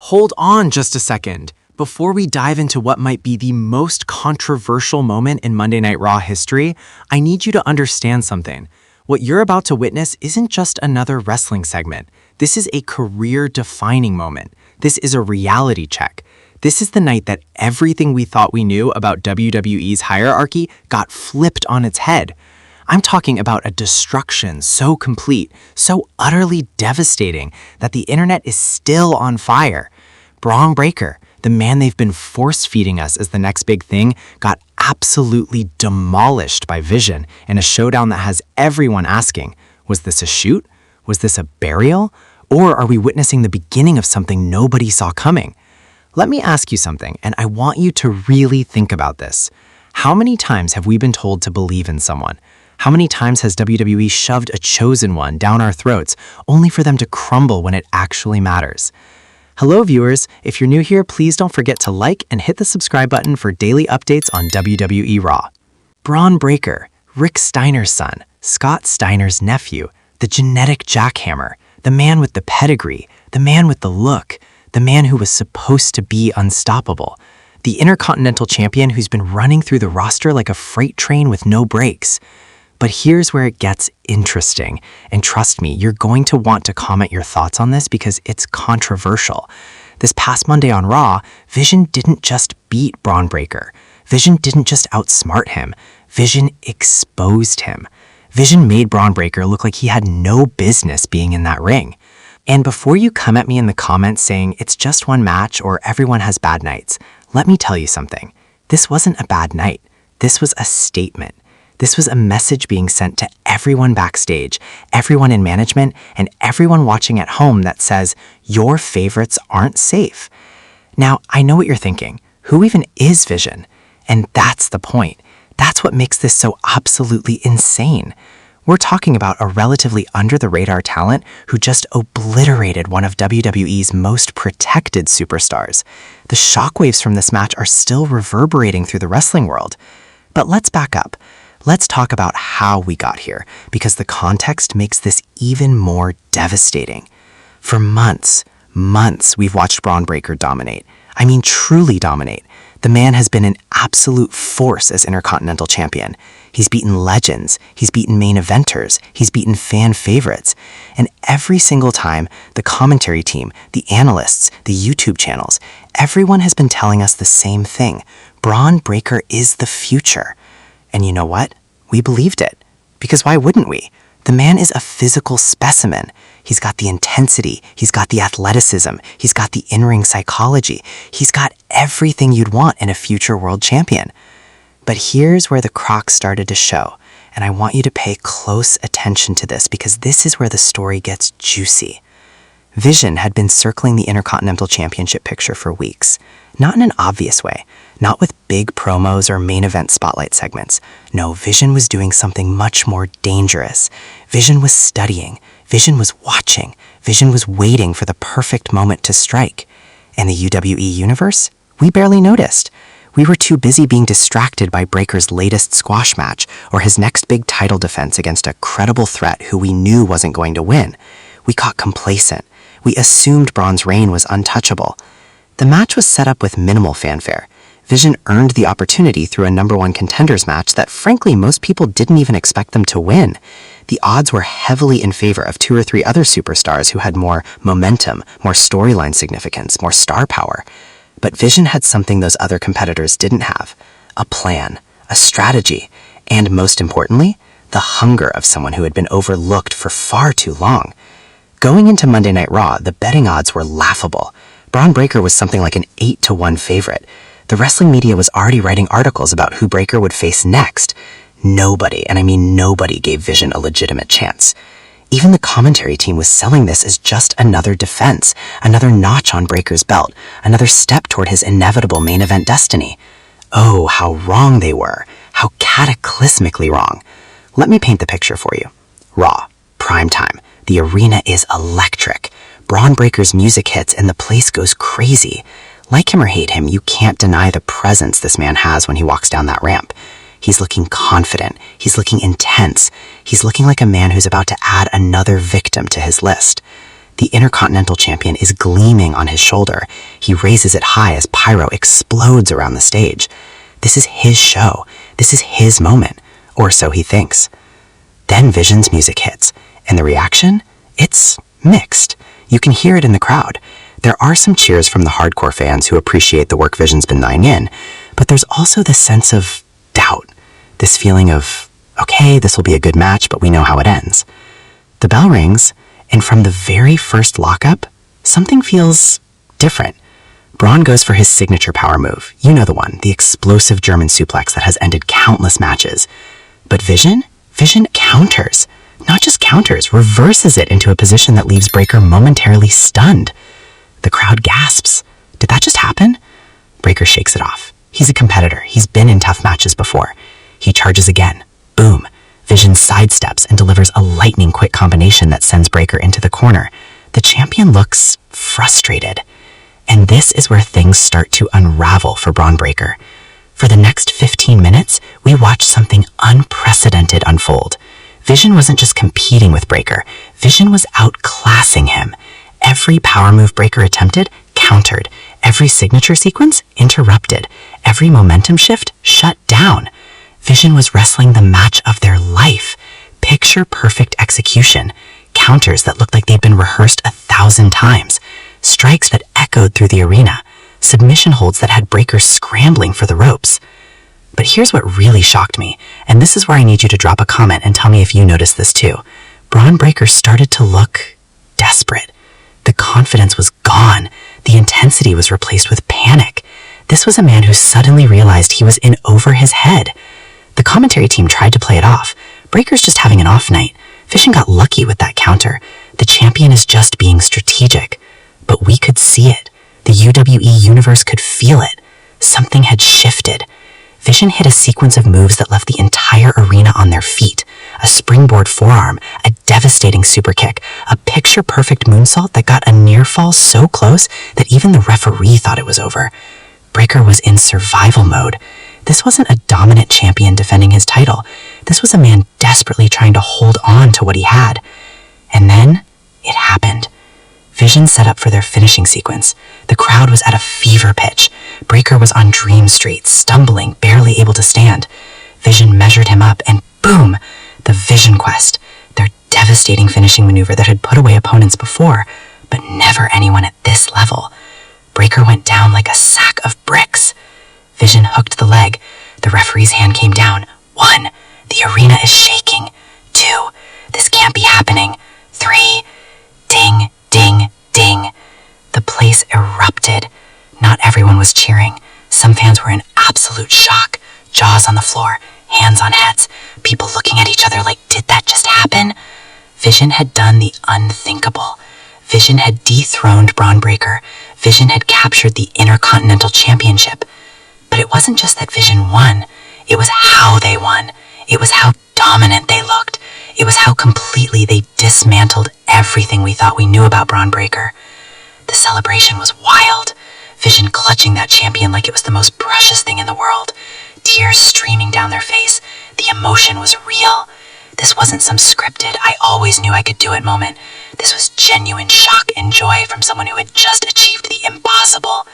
Hold on just a second. Before we dive into what might be the most controversial moment in Monday Night Raw history, I need you to understand something. What you're about to witness isn't just another wrestling segment. This is a career-defining moment. This is a reality check. This is the night that everything we thought we knew about WWE's hierarchy got flipped on its head. I'm talking about a destruction so complete, so utterly devastating that the internet is still on fire. Bron Breakker, the man they've been force-feeding us as the next big thing, got absolutely demolished by Vision in a showdown that has everyone asking, was this a shoot? Was this a burial? Or are we witnessing the beginning of something nobody saw coming? Let me ask you something, and I want you to really think about this. How many times have we been told to believe in someone? How many times has WWE shoved a chosen one down our throats, only for them to crumble when it actually matters? Hello viewers, if you're new here, please don't forget to like and hit the subscribe button for daily updates on WWE Raw. Bron Breakker, Rick Steiner's son, Scott Steiner's nephew, the genetic jackhammer, the man with the pedigree, the man with the look, the man who was supposed to be unstoppable, the Intercontinental Champion who's been running through the roster like a freight train with no brakes. But here's where it gets interesting, and trust me, you're going to want to comment your thoughts on this because it's controversial. This past Monday on Raw, Vision didn't just beat Bron Breakker. Vision didn't just outsmart him. Vision exposed him. Vision made Bron Breakker look like he had no business being in that ring. And before you come at me in the comments saying it's just one match or everyone has bad nights, let me tell you something. This wasn't a bad night. This was a statement. This was a message being sent to everyone backstage, everyone in management, and everyone watching at home that says, your favorites aren't safe. Now, I know what you're thinking. Who even is Vision? And that's the point. That's what makes this so absolutely insane. We're talking about a relatively under-the-radar talent who just obliterated one of WWE's most protected superstars. The shockwaves from this match are still reverberating through the wrestling world. But let's back up. Let's talk about how we got here, because the context makes this even more devastating. For months, we've watched Bron Breakker dominate. I mean, truly dominate. The man has been an absolute force as Intercontinental Champion. He's beaten legends, he's beaten main eventers, he's beaten fan favorites. And every single time, the commentary team, the analysts, the YouTube channels, everyone has been telling us the same thing. Bron Breakker is the future. And you know what? We believed it. Because why wouldn't we? The man is a physical specimen. He's got the intensity, he's got the athleticism, he's got the in-ring psychology, he's got everything you'd want in a future world champion. But here's where the crock started to show, and I want you to pay close attention to this because this is where the story gets juicy. Vision had been circling the Intercontinental Championship picture for weeks. Not in an obvious way, not with big promos or main event spotlight segments. No, Vision was doing something much more dangerous. Vision was studying. Vision was watching. Vision was waiting for the perfect moment to strike. And the UWE universe? We barely noticed. We were too busy being distracted by Breakker's latest squash match or his next big title defense against a credible threat who we knew wasn't going to win. We got complacent. We assumed Bron's reign was untouchable. The match was set up with minimal fanfare. Vision earned the opportunity through a #1 contenders match that frankly most people didn't even expect them to win. The odds were heavily in favor of 2 or 3 other superstars who had more momentum, more storyline significance, more star power. But Vision had something those other competitors didn't have: a plan, a strategy, and most importantly, the hunger of someone who had been overlooked for far too long. Going into Monday Night Raw, the betting odds were laughable. Bron Breakker was something like an 8-1 favorite. The wrestling media was already writing articles about who Breakker would face next. Nobody, and I mean nobody, gave Vision a legitimate chance. Even the commentary team was selling this as just another defense, another notch on Breakker's belt, another step toward his inevitable main event destiny. Oh, how wrong they were. How cataclysmically wrong. Let me paint the picture for you. Raw, prime time. The arena is electric. Bron Breakker's music hits and the place goes crazy. Like him or hate him, you can't deny the presence this man has when he walks down that ramp. He's looking confident. He's looking intense. He's looking like a man who's about to add another victim to his list. The Intercontinental Champion is gleaming on his shoulder. He raises it high as pyro explodes around the stage. This is his show. This is his moment. Or so he thinks. Then Vision's music hits, and the reaction? It's mixed. You can hear it in the crowd. There are some cheers from the hardcore fans who appreciate the work Vision's been laying in, but there's also this sense of doubt, this feeling of, okay, this will be a good match, but we know how it ends. The bell rings, and from the very first lockup, something feels different. Bron goes for his signature power move. You know the one, the explosive German suplex that has ended countless matches. But Vision counters. Not just counters, reverses it into a position that leaves Breakker momentarily stunned. The crowd gasps. Did that just happen? Breakker shakes it off. He's a competitor. He's been in tough matches before. He charges again. Boom. Vision sidesteps and delivers a lightning-quick combination that sends Breakker into the corner. The champion looks frustrated. And this is where things start to unravel for Bron Breakker. For the next 15 minutes, we watch something unprecedented unfold. Vision wasn't just competing with Breakker. Vision was outclassing him. Every power move Breakker attempted, countered. Every signature sequence, interrupted. Every momentum shift, shut down. Vision was wrestling the match of their life. Picture-perfect execution. Counters that looked like they'd been rehearsed 1,000 times. Strikes that echoed through the arena. Submission holds that had Breakker scrambling for the ropes. But here's what really shocked me, and this is where I need you to drop a comment and tell me if you noticed this too. Bron Breakker started to look desperate. The confidence was gone. The intensity was replaced with panic. This was a man who suddenly realized he was in over his head. The commentary team tried to play it off. Breakker's just having an off night. Vision got lucky with that counter. The champion is just being strategic. But we could see it. The UWE universe could feel it. Something had shifted. Vision hit a sequence of moves that left the entire arena on their feet. A springboard forearm, a devastating superkick, a picture-perfect moonsault that got a near fall so close that even the referee thought it was over. Breakker was in survival mode. This wasn't a dominant champion defending his title. This was a man desperately trying to hold on to what he had. And then, it happened. Vision set up for their finishing sequence. The crowd was at a fever pitch. Breakker was on Dream Street, stumbling, barely able to stand. Vision measured him up, and boom! The Vision Quest, their devastating finishing maneuver that had put away opponents before, but never anyone at this level. Breakker went down like a sack of bricks. Vision hooked the leg. The referee's hand came down. 1. The arena is shaking. 2. This can't be happening. 3. Ding, ding, ding. The place erupted. Not everyone was cheering. Some fans were in absolute shock. Jaws on the floor, hands on heads, people looking at each other like, did that just happen? Vision had done the unthinkable. Vision had dethroned Bron Breakker. Vision had captured the Intercontinental Championship. But it wasn't just that Vision won. It was how they won. It was how dominant they looked. It was how completely they dismantled everything we thought we knew about Bron Breakker. The celebration was wild. Vision clutching that champion like it was the most precious thing in the world. Tears streaming down their face. The emotion was real. This wasn't some scripted, I always knew I could do it moment. This was genuine shock and joy from someone who had just achieved the impossible.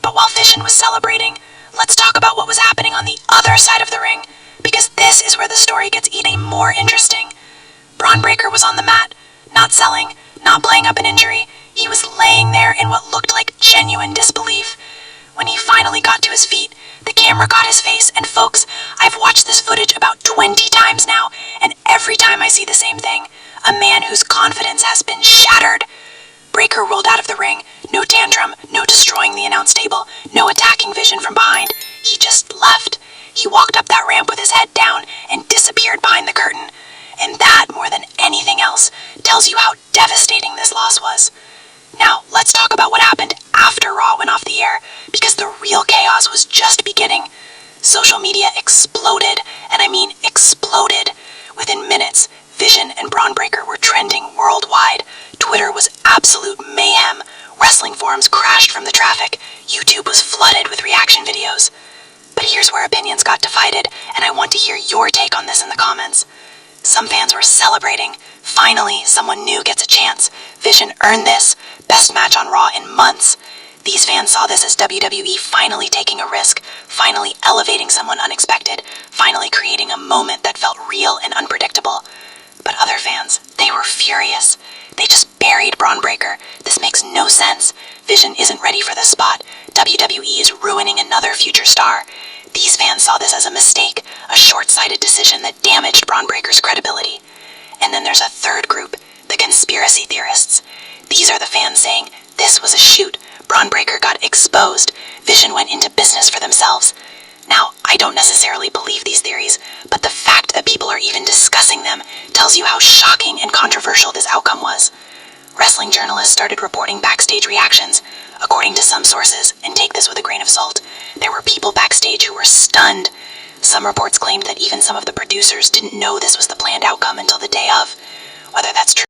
But while Vision was celebrating, let's talk about what was happening on the other side of the ring, because this is where the story gets even more interesting. Bron Breakker was on the mat, not selling, not playing up an injury. He was laying there in what looked like genuine disbelief. When he finally got to his feet, the camera caught his face, and folks, I've watched this footage about 20 times now, and every time I see the same thing, a man whose confidence has been shattered. Breakker rolled out of the ring, no tantrum, no destroying the announce table, no attacking Vision from behind. He just left. He walked up that ramp with his head down and disappeared behind the curtain. And that, more than anything else, tells you how devastating this loss was. Now, let's talk about what happened after Raw went off the air, because the real chaos was just beginning. Social media exploded, and I mean exploded. Within minutes, Vision and Bron Breakker were trending worldwide. Twitter was absolute mayhem. Wrestling forums crashed from the traffic. YouTube was flooded with reaction videos. But here's where opinions got divided, and I want to hear your take on this in the comments. Some fans were celebrating, Finally, someone new gets a chance. Vision earned this. Best match on Raw in months. These fans saw this as WWE finally taking a risk, finally elevating someone unexpected, finally creating a moment that felt real and unpredictable. But other fans, they were furious. They just buried Bron Breakker. This makes no sense. Vision isn't ready for the spot. WWE is ruining another future star. These fans saw this as a mistake, a short-sighted decision that damaged Bron Breakker's credibility. And then there's a third group, the conspiracy theorists. These are the fans saying, this was a shoot. Bron Breakker got exposed. Vision went into business for themselves. Now, I don't necessarily believe these theories, but the fact that people are even discussing them tells you how shocking and controversial this outcome was. Wrestling journalists started reporting backstage reactions. According to some sources, and take this with a grain of salt, there were people backstage who were stunned. Some reports claimed that even some of the producers didn't know this was the planned outcome until the day of. Whether that's true